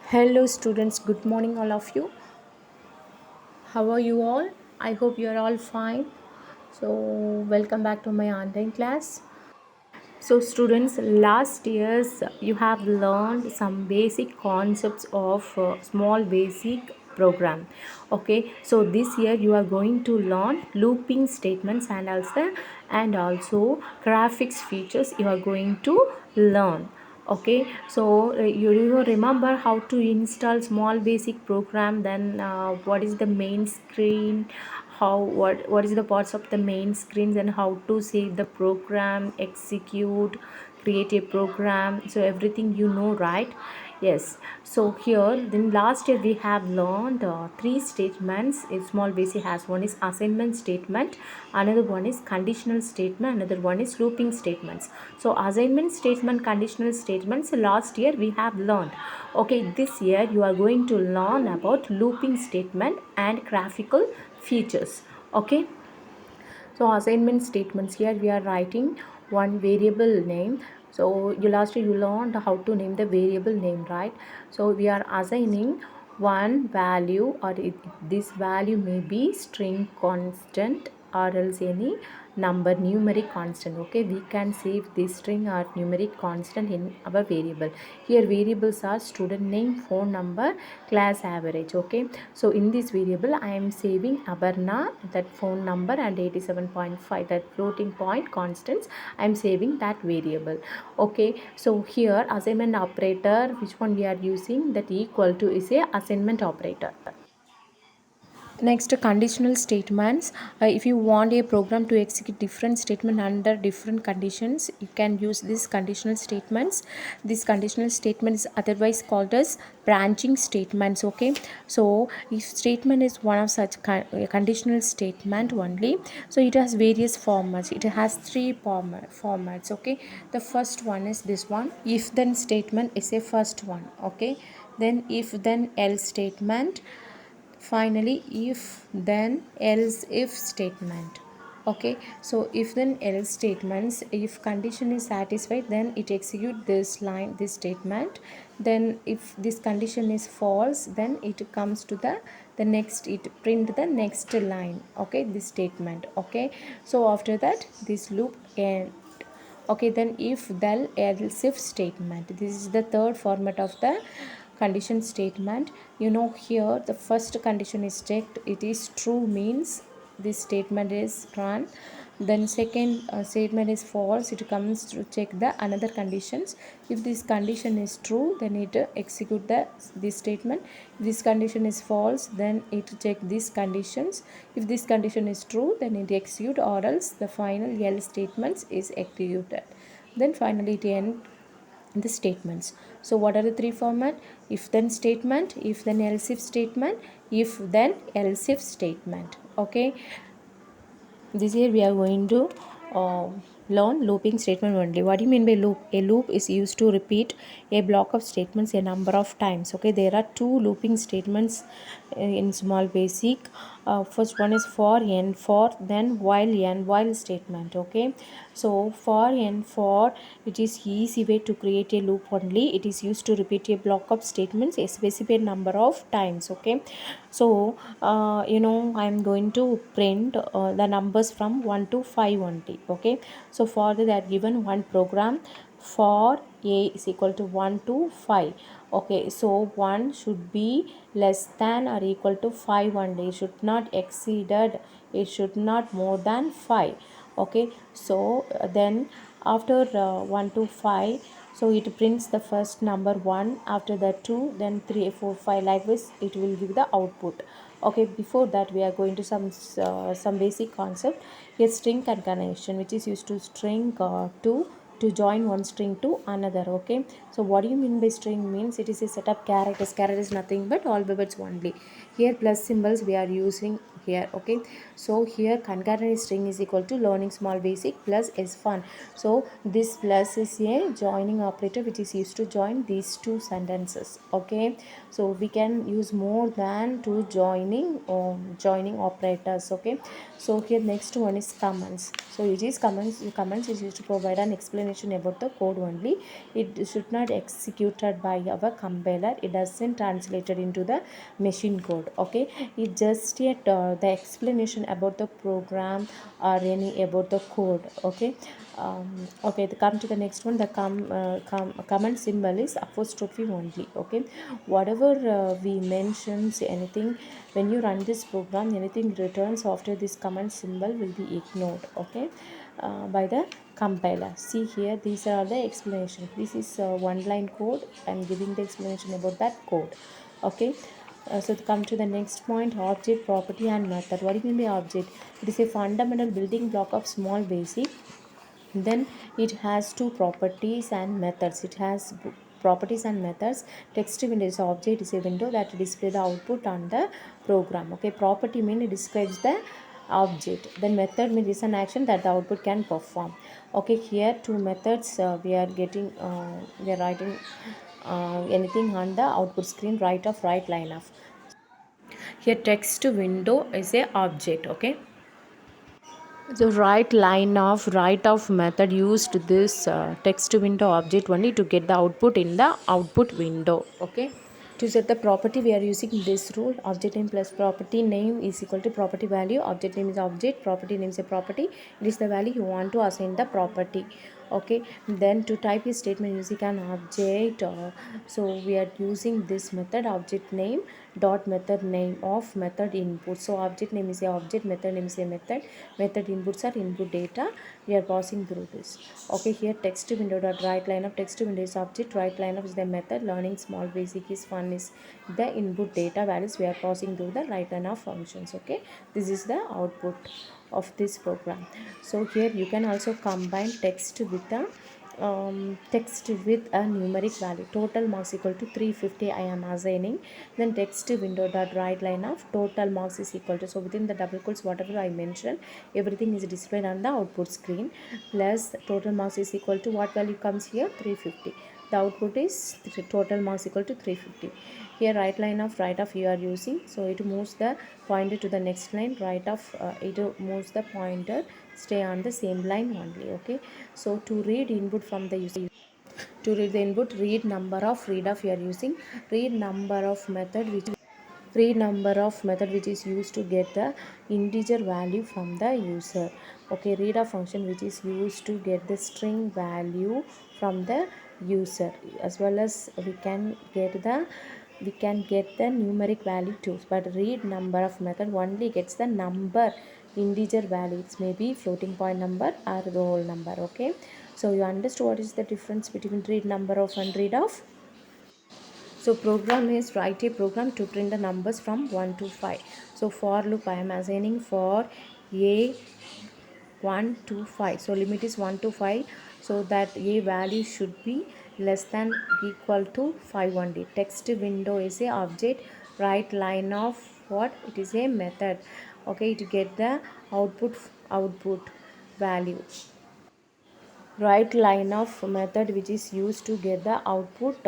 Hello, students. Good morning, all of you. How are you all? I hope you are all fine. So, welcome back to my online class. So, students, last years you have learned some basic concepts of small basic program. Okay, so this year you are going to learn looping statements and also graphics features you are going to learn. Okay, so you remember how to install small basic program, then what is the main screen, what is the parts of the main screens, and how to save the program, execute, create a program, so everything you know, right? Yes. So here, then last year we have learned three statements. A small basic has one is assignment statement, another one is conditional statement, another one is looping statements. So assignment statement, conditional statements, last year we have learned. Okay, this year you are going to learn about looping statement and graphical features. Okay, so assignment statements, here we are writing one variable name. So you learned how to name the variable name, right? So we are assigning one value, or this value may be string constant or else any number numeric constant. Okay, we can save this string or numeric constant in our variable. Here variables are student name, phone number, class average. Okay, so in this variable I am saving Abarna, that phone number, and 87.5, that floating point constants, I am saving that variable. Okay, so here assignment operator, which one we are using, that equal to is a assignment operator. Next, conditional statements. If you want a program to execute different statement under different conditions, you can use these conditional statements. This conditional statement is otherwise called as branching statements. Okay, so if statement is one of such conditional statement only, so it has various formats. It has three formats. Okay, the first one is this one. If then statement is a first one. Okay, then if then else statement. Finally, if then else if statement. Okay, so if then else statements, if condition is satisfied, then it execute this line, this statement. Then if this condition is false, then it comes to the next, it print the next line. Okay, this statement. Okay, so after that this loop end. Okay, then if then else if statement, this is the third format of the condition statement. You know, here the first condition is checked, it is true, means this statement is run. Then second statement is false, it comes to check the another conditions. If this condition is true, then it execute this statement. If this condition is false, then it check these conditions. If this condition is true, then it execute, or else the final else statements is executed. Then finally it end the statements. So what are the three format? If then statement, if then else if statement, if then else if statement. Okay, this year we are going to uh, learn looping statement only. What do you mean by loop? A loop is used to repeat a block of statements a number of times. Okay, there are two looping statements in small basic. First one is for n for, then while statement. Okay, so for n for, it is easy way to create a loop only. It is used to repeat a block of statements a specified number of times. Okay, so I am going to print the numbers from 1 to 5 only. Okay, so for that given one program for a is equal to 1 to 5. Okay, so 1 should be less than or equal to 5 only. It should not exceeded, it should not more than 5. Okay, so then after 1 to 5, so it prints the first number 1, after that 2, then 3, 4, 5, like this it will give the output. Okay, before that we are going to some basic concept. A string concatenation, which is used to string to join one string to another. Okay, so what do you mean by string? Means it is a set of characters. Character is nothing but alphabets only. Here plus symbols we are using here. Okay, so here concatenate string is equal to learning small basic plus is fun. So this plus is a joining operator which is used to join these two sentences. Okay, so we can use more than two joining operators. Okay, so here next one is comments. So it is comments is used to provide an explanation about the code only. It should not executed by our compiler. It doesn't translated into the machine code. Okay, it just yet the explanation about the program or any about the code. Okay, okay, come to the next one. The comment symbol is apostrophe only. Okay, whatever we mentions anything, when you run this program, anything returns after this comment symbol will be ignored. Okay, by the compiler. See here, these are the explanation. This is one line code. I'm giving the explanation about that code. Okay, so to come to the next point, object, property and method. What do you mean by object? It is a fundamental building block of small basic. Then it has two properties and methods. It has properties and methods. Text window is object, is a window that display the output on the program. Okay, property mean it describes the object. Then method means is an action that the output can perform. Okay, here two methods we are writing anything on the output screen, right of, right line of. Here text window is a object. Okay, the right of method used this text window object only to get the output in the output window. Okay, to set the property we are using this rule, object name plus property name is equal to property value. Object name is object, property name is a property. It is the value you want to assign the property. Okay, then to type a statement using an object, so we are using this method object name dot method name of method input. So object name is a object, method name is a method inputs are input data we are passing through this. Okay, here text window dot right line of, text window is object, right line of is the method, learning small basic is fun is the input data values we are passing through the right line of functions. Okay, this is the output of this program. So here you can also combine text with a numeric value. Total marks equal to 350 I am assigning. Then text window dot right line of total marks is equal to, so within the double quotes whatever I mentioned everything is displayed on the output screen, plus total marks is equal to what value comes here, 350. The output is total marks equal to 350. Here right line of, right of you are using, so it moves the pointer to the next line, right of it moves the pointer stay on the same line only. Okay, so to read input from the user, to read the input, read number of, read of you are using, read number of method which is used to get the integer value from the user. Okay, read a function which is used to get the string value from the user, as well as we can get the numeric value too. But read number of method only gets the number integer value. It may be floating point number or the whole number. Okay, so you understood what is the difference between read number of and read of. So program is write a program to print the numbers from 1 to 5. So for loop I am assigning for a 1 to 5. So limit is 1 to 5, so that a value should be less than equal to 5 only. Text window is a object, right line of what, it is a method. Okay, to get the output value, right line of method which is used to get the output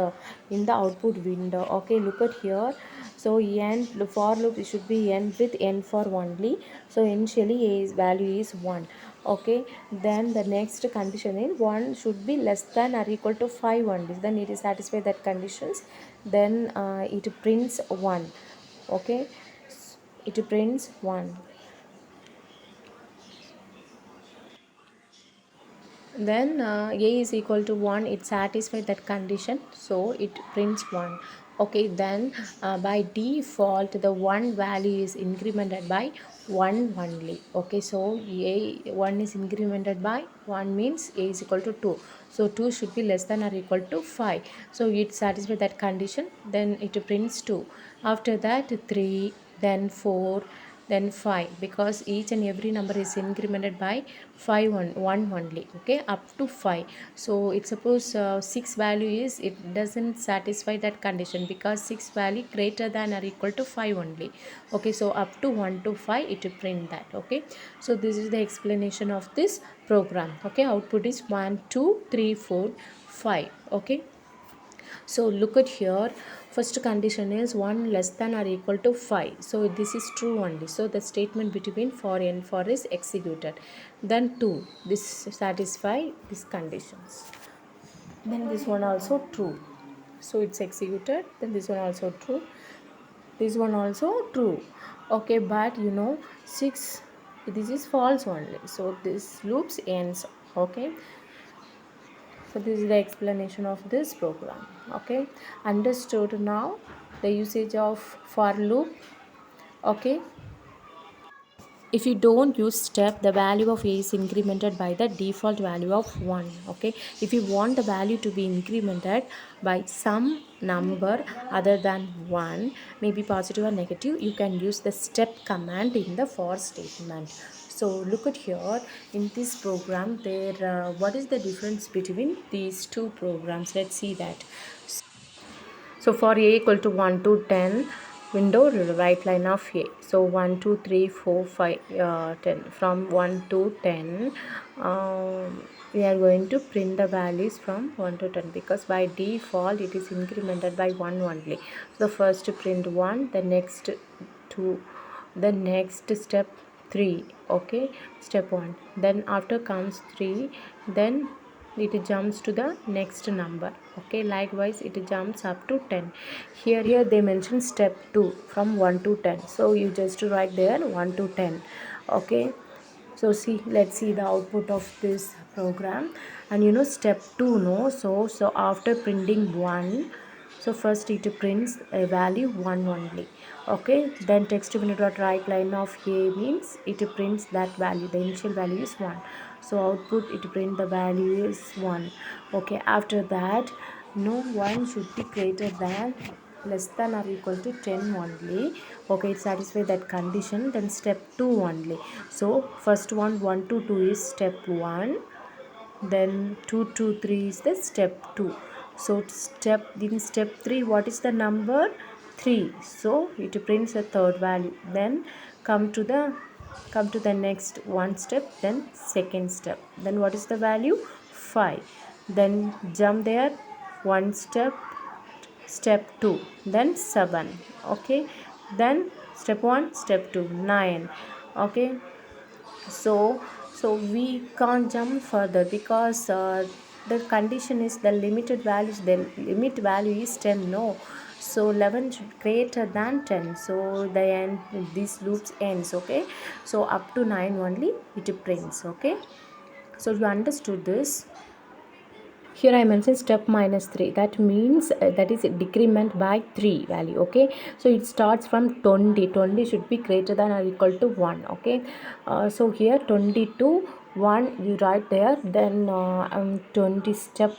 in the output window. Okay, look at here. So n, the for loop should be n with n for only. So initially a's value is 1. Okay, then the next condition is 1 should be less than or equal to 5 only, then it is satisfy that conditions, then it prints 1. Okay, it prints 1. Then a is equal to 1, it satisfies that condition, so it prints 1. Okay, then by default the 1 value is incremented by 1 only. Okay, so a 1 is incremented by 1 means a is equal to 2, so 2 should be less than or equal to 5, so it satisfies that condition, then it prints 2. After that 3, then 4, then 5, because each and every number is incremented by 1 only, okay, up to 5. So it suppose 6 value is, it doesn't satisfy that condition, because 6 value greater than or equal to 5 only, okay. So up to 1 to 5 it will print that, okay. So this is the explanation of this program, okay. Output is 1 2 3 4 5, okay. So look at here, first condition is 1 less than or equal to 5, so this is true only, so the statement between for and for is executed. Then 2, this satisfy these conditions, then this one also true, so it's executed. Then this one also true, this one also true, okay. But 6, this is false only, so this loops ends, okay. So this is the explanation of this program, okay. Understood now the usage of for loop, okay. If you don't use step, the value of a is incremented by the default value of 1, okay. If you want the value to be incremented by some number other than 1, maybe positive or negative, you can use the step command in the for statement. So look at here, in this program there what is the difference between these two programs? Let's see that. So for a equal to 1 to 10, window right line of a. So 1 2 3 4 5 10. From 1 to 10, we are going to print the values from 1 to 10, because by default it is incremented by 1 only. So the first print 1, the next 2, the next step 3, okay, step 1. Then after comes 3, then it jumps to the next number, okay. Likewise it jumps up to 10. Here they mention step 2 from 1 to 10, so you just write there 1 to 10, okay. So see, let's see the output of this program. And step 2, no, so after printing 1, so first it prints a value 1 only, okay. Then text unit dot right line of a means it prints that value, the initial value is 1, so output it print the value is 1, okay. After that, no one should be greater than less than or equal to 10 only, okay. It satisfies that condition. Then step 2 only, so first one 1 to 2 is step 1, then 2 to 3 is the step 2. So in step 3, what is the number? 3, so it prints a third value. Then come to the next one step, then second step, then what is the value? 5. Then jump there one step, step 2, then 7, okay. Then step 1, step 2, 9, okay. So we can't jump further, because the condition is the limited values, the limit value is 10, no. So 11 should be greater than 10, so the end, these loops ends, okay. So up to 9 only it prints, okay. So you understood this. Here I mentioned step minus 3, that means that is decrement by 3 value, okay. So it starts from 20 should be greater than or equal to 1, okay. So here 22 1 you write there, then 20 step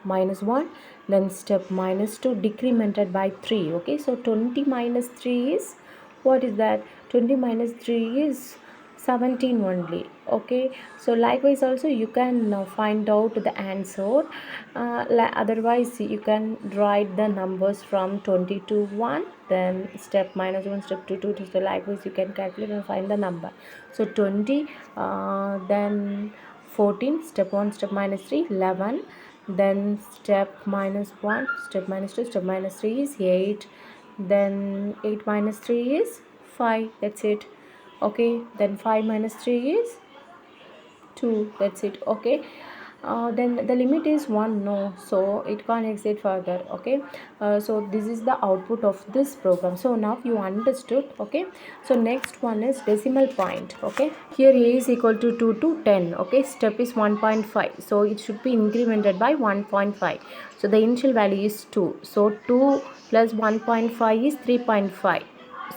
minus 1, then step minus 2 decremented by 3, okay. So 20 minus 3 is, what is that? 20 minus 3 is 17 only, okay. So likewise also you can find out the answer, otherwise you can write the numbers from 20 to 1, then step minus 1, step 2 to 2, so likewise you can calculate and find the number. So 20, then 14, step 1, step minus 3, 11, then step minus 1, step minus 2, step minus 3 is 8, then 8 minus 3 is 5, that's it, okay. Then 5 minus 3 is 2, that's it, okay. Then the limit is 1, no, so it can't exceed further, okay. So this is the output of this program. So now you understood, okay. So next one is decimal point, okay. Here a is equal to 2 to 10, okay. Step is 1.5, so it should be incremented by 1.5. So the initial value is 2, so 2 plus 1.5 is 3.5,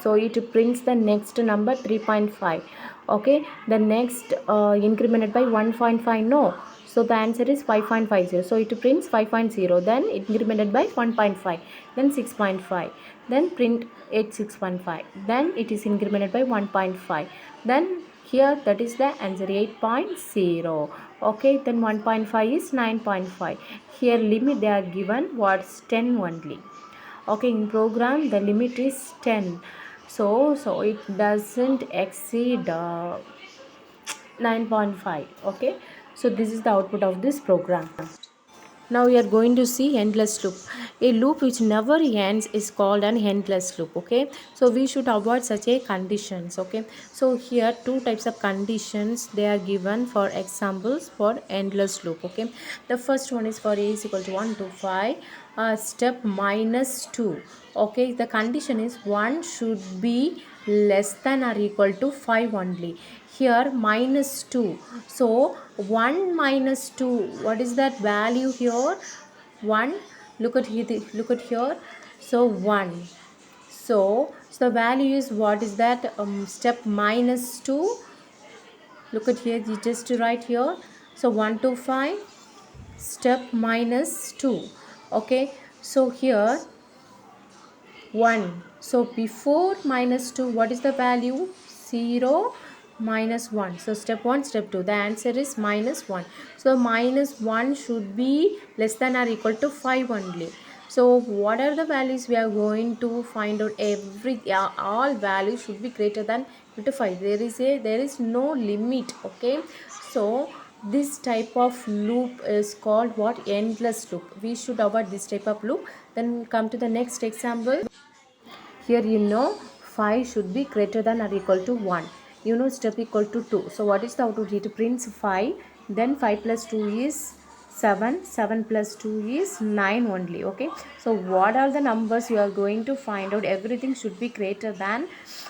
so it prints the next number 3.5, okay. The next incremented by 1.5, no, So the answer is 5.50. So it prints 5.0, then it incremented by 1.5, then 6.5, then print at 6.5, then it is incremented by 1.5, then here that is the answer 8.0. Okay, then 1.5 is 9.5. Here limit they are given what's 10 only. Okay, in program the limit is 10, so it doesn't exceed 9.5. Okay, so this is the output of this program. Now we are going to see endless loop. A loop which never ends is called an endless loop. Okay, so we should avoid such a conditions. Okay, so here two types of conditions they are given for examples for endless loop. Okay, the first one is for a is equal to 1 to 5, step minus 2. Okay, the condition is 1 should be less than or equal to 5 only. Here minus 2, so 1 minus 2, what is that value here? 1. Look at here, look at here. So 1, so the value is, what is that, step minus 2. Look at here, you just write here. So 1 to 5, step minus 2. Okay, so here 1. So before minus 2, what is the value? 0 minus 1. So step 1, step 2. The answer is minus 1. So minus 1 should be less than or equal to 5 only. So what are the values we are going to find out? All values should be greater than equal to 5. There is no limit. Okay. So this type of loop is called what? Endless loop. We should avoid this type of loop. Then come to the next example. Here 5 should be greater than or equal to 1. Step equal to 2. So what is the output? It prints 5. Then 5 plus 2 is 7. 7 plus 2 is 9 only. Okay. So what are the numbers you are going to find out? Everything should be greater than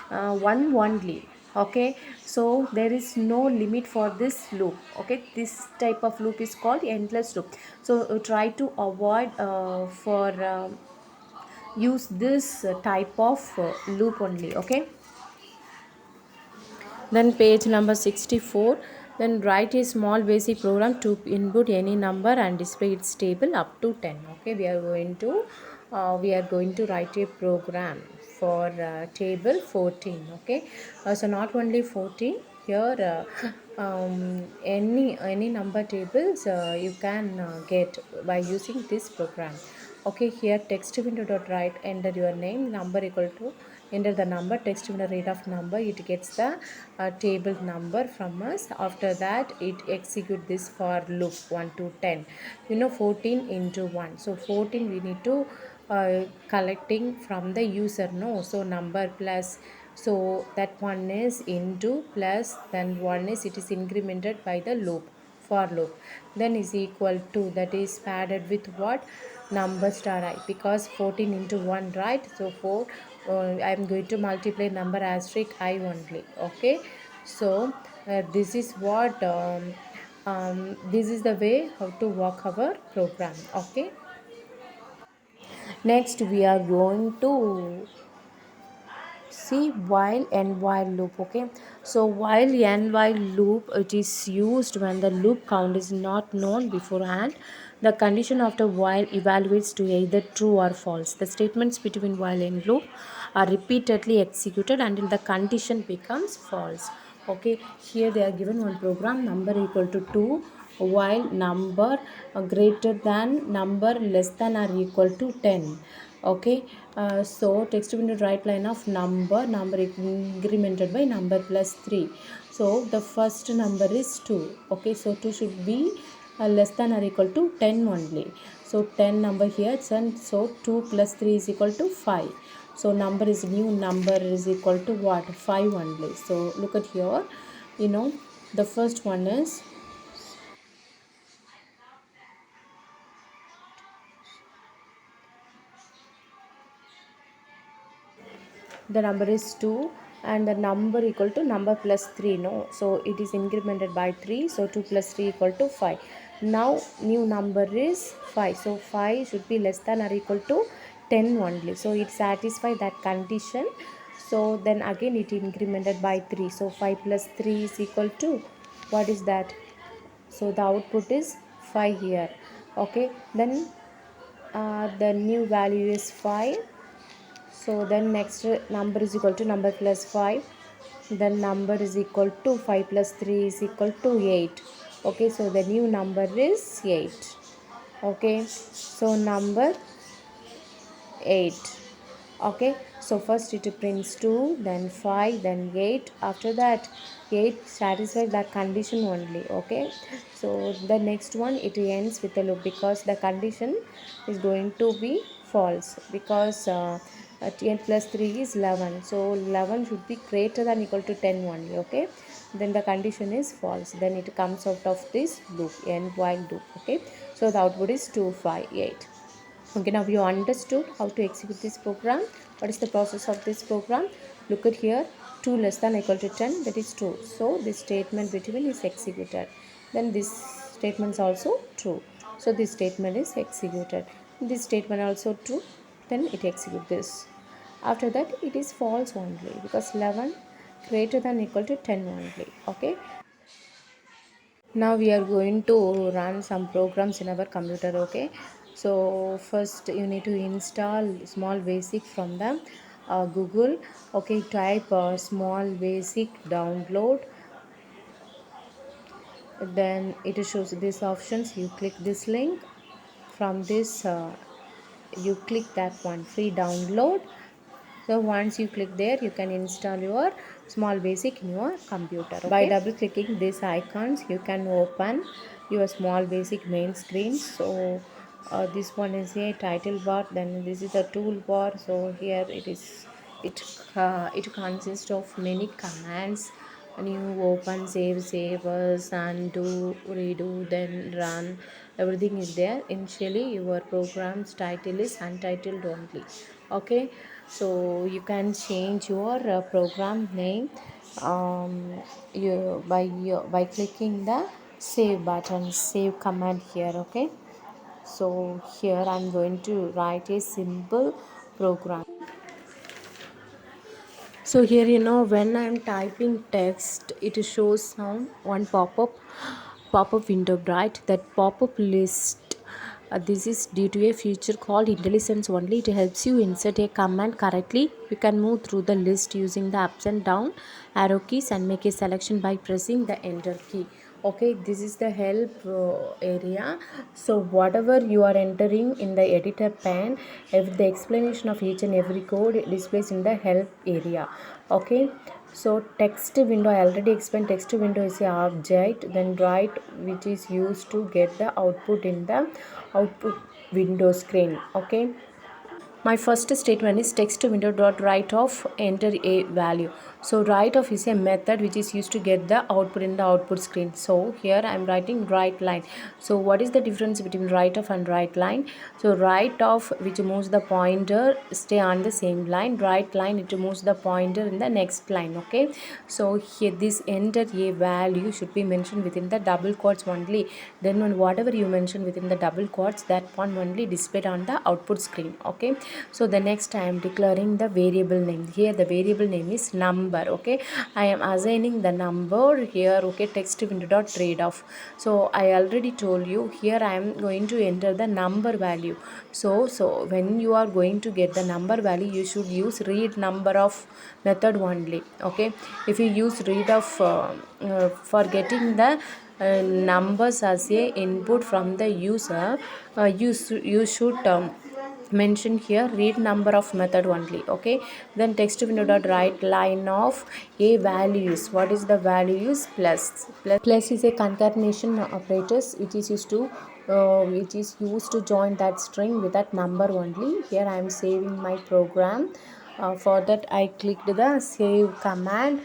1 only. Okay, so there is no limit for this loop. Okay, this type of loop is called endless loop. So try to avoid for use this type of loop only. Okay, then page number 64, then write a small basic program to input any number and display its table up to 10. Okay, we are going to write a program for table 14. Okay, so not only 14, here any number tables you can get by using this program. Okay, here text window dot write, enter your name, number equal to, enter the number, text window rate of number, it gets the table number from us. After that it execute this for loop 1 to 10. 14 into 1, so 14 we need to collecting from the user, no, so number plus, so that one is into plus, then one is, it is incremented by the loop, for loop, then is equal to, that is padded with what? Number star I, because 14 into 1, right? So 4, I am going to multiply number asterisk I only. Okay, so this is what this is the way how to work our program. Okay, next we are going to see while and while loop. Okay, so while and while loop, it is used when the loop count is not known beforehand. The condition of the while evaluates to either true or false. The statements between while and loop are repeatedly executed until the condition becomes false. Okay, here they are given one program, number equal to 2 while number greater than number less than or equal to 10. Okay, so text window right line of number incremented by number plus 3. So the first number is 2. Okay, so 2 should be less than or equal to 10 only. So 10 number here, and so 2 plus 3 is equal to 5. So number is new number is equal to what? 5 only. So look at here, the first one is, the number is 2 and the number equal to number plus 3, no, so it is incremented by 3, so 2 plus 3 equal to 5. Now new number is 5, so 5 should be less than or equal to 10 only, so it satisfies that condition. So then again it incremented by 3, so 5 plus 3 is equal to, what is that? So the output is 5 here. Okay, then the new value is 5. So then next number is equal to number plus 5. Then number is equal to 5 plus 3 is equal to 8. Okay, so the new number is 8. Okay, so number 8. Okay, so first it prints 2, then 5, then 8. After that 8 satisfies that condition only. Okay, so the next one it ends with a loop because the condition is going to be false, because 10 plus 3 is 11, so 11 should be greater than equal to 10 only. Okay, then the condition is false, then it comes out of this loop, end while loop. Okay, so the output is 2, 5, 8. Okay, now you understood how to execute this program. What is the process of this program? Look at here, 2 less than equal to 10, that is true. So this statement between is executed. Then this statement is also true. So this statement is executed. This statement also true. Then it executes this. After that it is false only because 11 greater than equal to 10 only. Okay. Now we are going to run some programs in our computer. Okay, so first you need to install small basic from the Google. Okay, type small basic download, then it shows these options. You click this link. From this you click that one, free download. So once you click there, you can install your small basic in your computer. Okay? By double clicking these icons, you can open your small basic main screen. So this one is a title bar, then this is a toolbar. So here it consists of many commands. New, open, save as, undo, redo, then run. Everything is there. Initially your program's title is untitled only. Okay, so you can change your program name by clicking the save button, save command here. Okay, so here I'm going to write a simple program. So here, when I'm typing text, it shows some one pop-up window, right? That pop-up list, this is due to a feature called IntelliSense only. It helps you insert a command correctly. You can move through the list using the ups and down arrow keys and make a selection by pressing the enter key. Okay, this is the help area. So whatever you are entering in the editor pane, the explanation of each and every code displays in the help area. Okay, so text window, I already explained. Text window is a object, then write, which is used to get the output in the output window screen. Okay, my first statement is text window dot write of enter a value. So write of is a method which is used to get the output in the output screen. So here I am writing write line. So what is the difference between write of and write line? So write of, which moves the pointer stay on the same line. Write line, it moves the pointer in the next line. Okay, so here this enter a value should be mentioned within the double quotes only. Then when whatever you mention within the double quotes, that one only displayed on the output screen. Okay, so the next I am declaring the variable name. Here the variable name is number. Okay, I am assigning the number here. Okay, text window dot read off. So I already told you here I am going to enter the number value. So when you are going to get the number value, you should use read number of method only. Okay, if you use read of for getting the numbers as a input from the user, you should mention here read number of method only. Okay, then text window dot write line of a values. What is the values? Plus is a concatenation operators which is used to join that string with that number only. Here I am saving my program. For that I clicked the save command.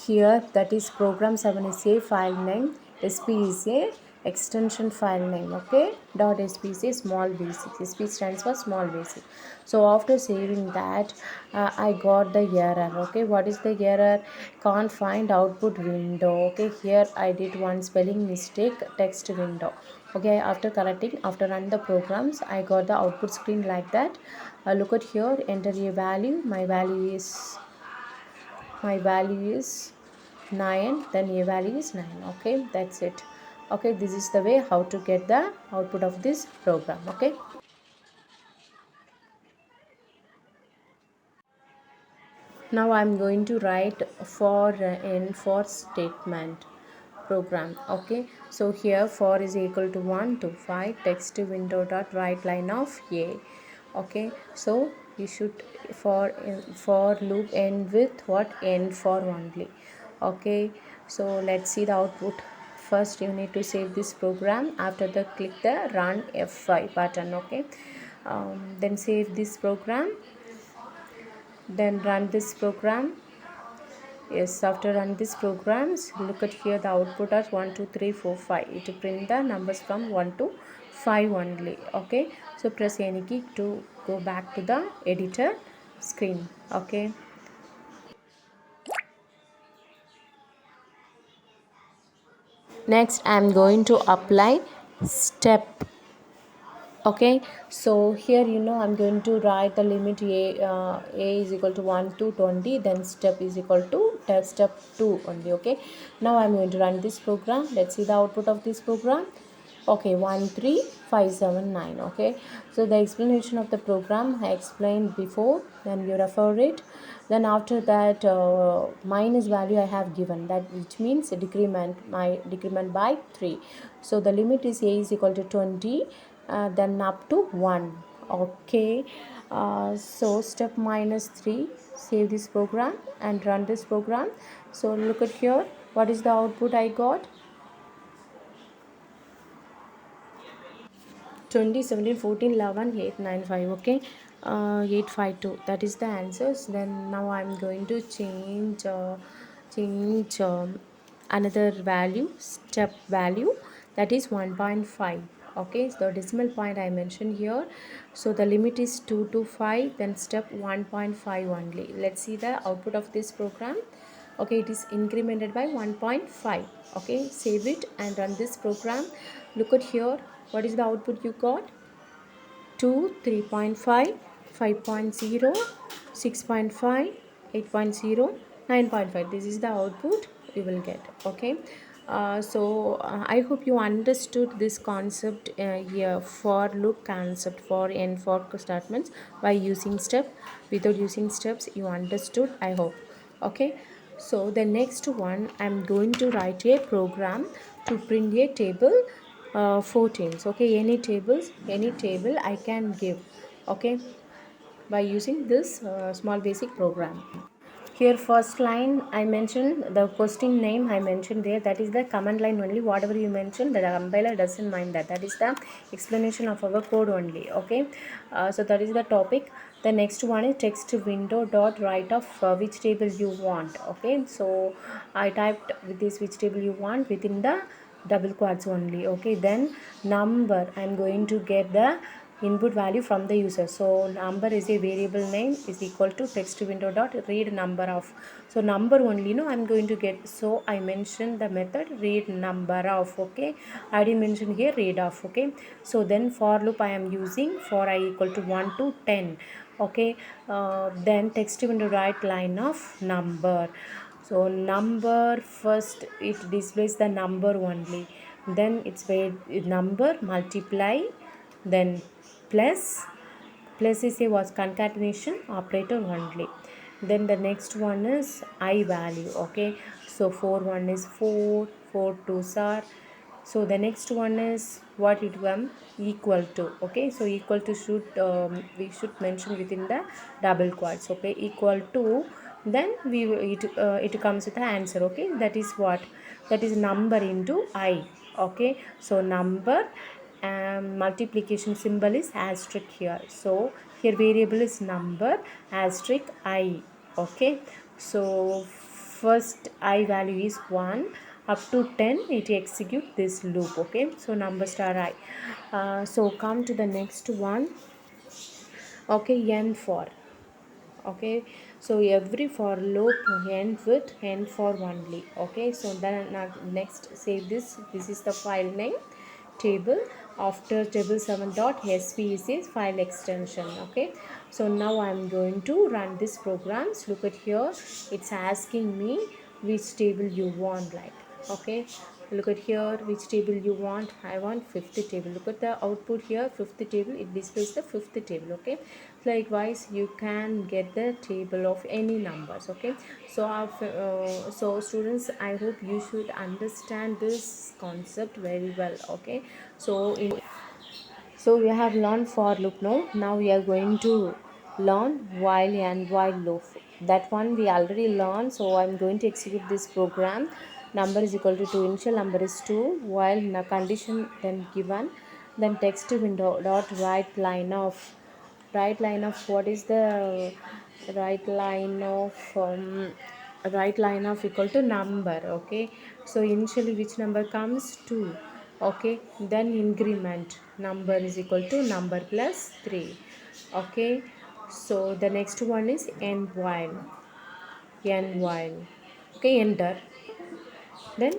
Here that is program 7 is a file name, sp is a extension file name. Okay, dot sp is a small basic. Sp stands for small basic. So after saving that, I got the error. Okay, what is the error? Can't find output window. Okay, here I did one spelling mistake, text window. Okay, after correcting, after run the programs, I got the output screen like that. Look at here, enter a value. My value is 9, then a value is 9. Okay, that's it. Okay, this is the way how to get the output of this program. Okay, now I'm going to write for in for statement program. Okay, so here for is equal to 1 to 5 text window dot write line of a. Okay, so you should for loop end with what end for only. Okay, so let's see the output. First you need to save this program. After that click the run F5 button. Okay, then save this program, then run this program. Yes, after run these programs, look at here the output as 1 2 3 4 5. It will print the numbers from 1 to 5 only. Okay, so press any key to go back to the editor screen. Okay, next I am going to apply step. Okay, so here I'm going to write the limit a is equal to 1 to 20, then step is equal to step 2 only. Okay, now I'm going to run this program. Let's see the output of this program. Okay, 13579. Okay, so the explanation of the program I explained before, then you refer it. Then after that minus value I have given that, which means decrement by 3. So the limit is a is equal to 20, then up to 1. Okay, so step minus 3, save this program and run this program. So look at here, what is the output I got? 20 17 14 11 8 9 5. Okay, 852, that is the answers. Then now I'm going to change another value, step value, that is 1.5. Okay, so the decimal point I mentioned here. So the limit is 2 to 5, then step 1.5 only. Let's see the output of this program. Okay, it is incremented by 1.5. Okay, save it and run this program. Look at here, what is the output you got? 2 3.5 5.0 6.5 8.0 9.5. This is the output you will get. Okay, I hope you understood this concept here, for loop concept for and for statements by using step. Without using steps you understood, I hope. Okay, so the next one, I'm going to write a program to print a table, 14s. Okay, any table I can give. Okay, by using this small basic program. Here first line I mentioned the question name, I mentioned there, that is the command line only. Whatever you mention, the compiler doesn't mind that. That is the explanation of our code only. Okay, so that is the topic. The next one is text window dot write of which table you want. Okay, so I typed with this which table you want within the double quotes only. Okay, then number, I'm going to get the input value from the user. So number is a variable name is equal to text window dot read number of. So number only I'm going to get. So I mentioned the method read number of. Okay, I already mentioned here read of. Okay, so then for loop I am using for I equal to 1 to 10. Okay, then text window write line of number. So number, first it displays the number only, then it's where number multiply, then plus is a was concatenation operator only. Then the next one is I value. Okay, so 4 1 is 4, 4 2s are. So the next one is what it will equal to. Okay, so equal to should we should mention within the double quotes. Okay, equal to, then it comes with the answer. Okay, that is what, that is number into I. Okay, so number, multiplication symbol is asterisk here. So here variable is number asterisk I. Okay, so first I value is 1 up to 10, it execute this loop. Okay, so number star I. So come to the next one. Okay, n for. Okay, so every for loop end with n for only. Okay, so then next save this is the file name table. After table 7 dot svc is file extension. Okay, so now I'm going to run this programs. Look at here, it's asking me which table you want, like. Okay, Look at here, which table you want. I want fifth table. Look at the output here, fifth table. It displays the fifth table. Okay, likewise you can get the table of any numbers. Okay, so students, I hope you should understand this concept very well. Okay, so we have learned for loop now we are going to learn while and while loop. That one we already learned, so I'm going to execute this program. Number is equal to 2, initial number is 2, while the condition then given, then text window dot right line of what is the right line of right line of equal to number. Okay, so initially which number comes 2. Okay, then increment number is equal to number plus 3. Okay, so the next one is n while. Okay, enter, then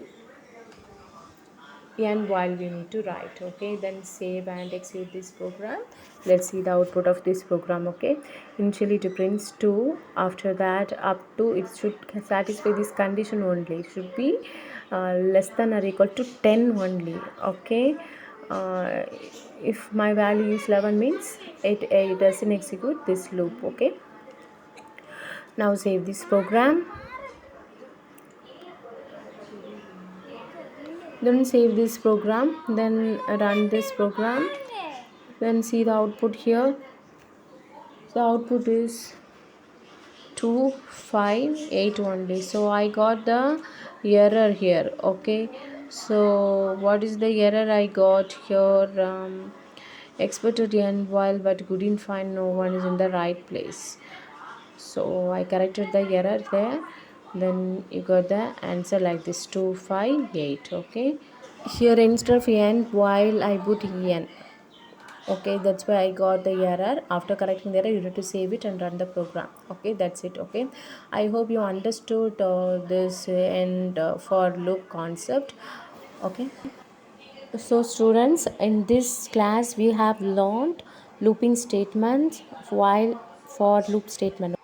and while we need to write. Okay, then save and execute this program. Let's see the output of this program. Okay, initially it prints 2, after that up to it should satisfy this condition only. It should be less than or equal to 10 only. Okay, uh, if my value is 11 means it doesn't execute this loop. Okay, now save this program, then save this program, then run this program, then see the output here. The output is 258 only, so I got the error here. Okay, so what is the error I got here? Expected end while but couldn't find, no one is in the right place. So I corrected the error there, then you got the answer like this, 258. Okay, here instead of n while I put en. Okay, that's why I got the error. After correcting the error, you need to save it and run the program. Okay, that's it. Okay, I hope you understood this and for loop concept. Okay, so students, in this class we have learned looping statements while for loop statement.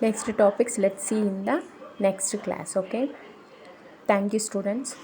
Next topics let's see in the next class. Okay, thank you students.